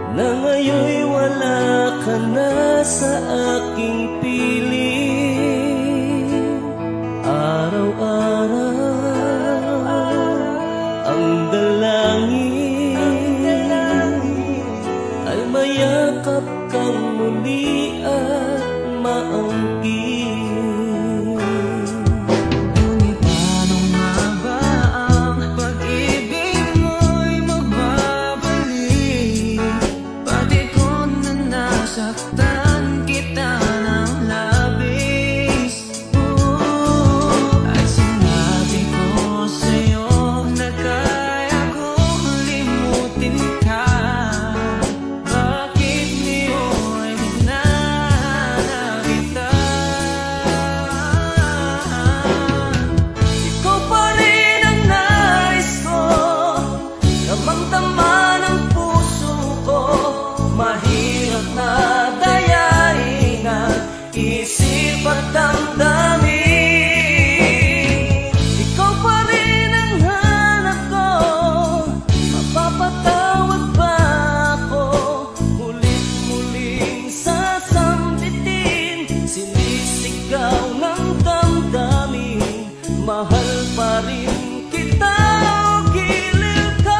na ngayon'y wala ka na sa aking piling. Araw-araw ang dalangin ay mayakap kang muli at maangkin. Saktan kita ng labis, at sinabi ko sa'yo na kaya kong limutin ka. Bakit ngayon hinahanap kita? Ikaw pa rin ang nais ko, damang-dama ng puso ko. Mahirap na dayain ang isip at damdamin. Ikaw pa rin ang hanap ko, mapapatawad ba ako? Mulit-muling sasambitin, sinisigaw ng damdamin. Mahal pa rin kita, o giliw ka.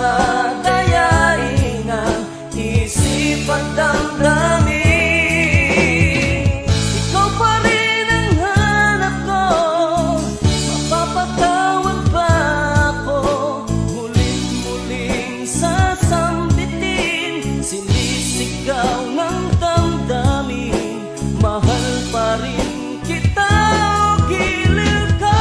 Madayain ang isip at damdamin. Ikaw pa rin ang hanap ko, mapapatawad ba ako? Mulit-muling sasambitin, sinisigaw ng damdamin. Mahal pa rin kita, o giliw ka.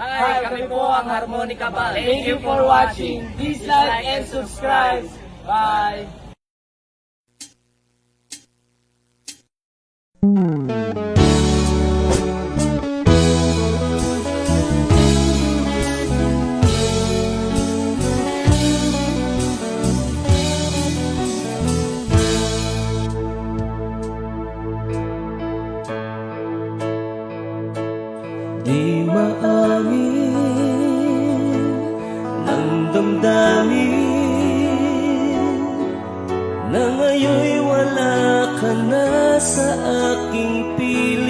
Hi, kami po ang Harmonica Band. Thank you for watching. Please like and subscribe. Bye! Di maamin ng damdamin na ngayon'y wala ka na sa aking piling.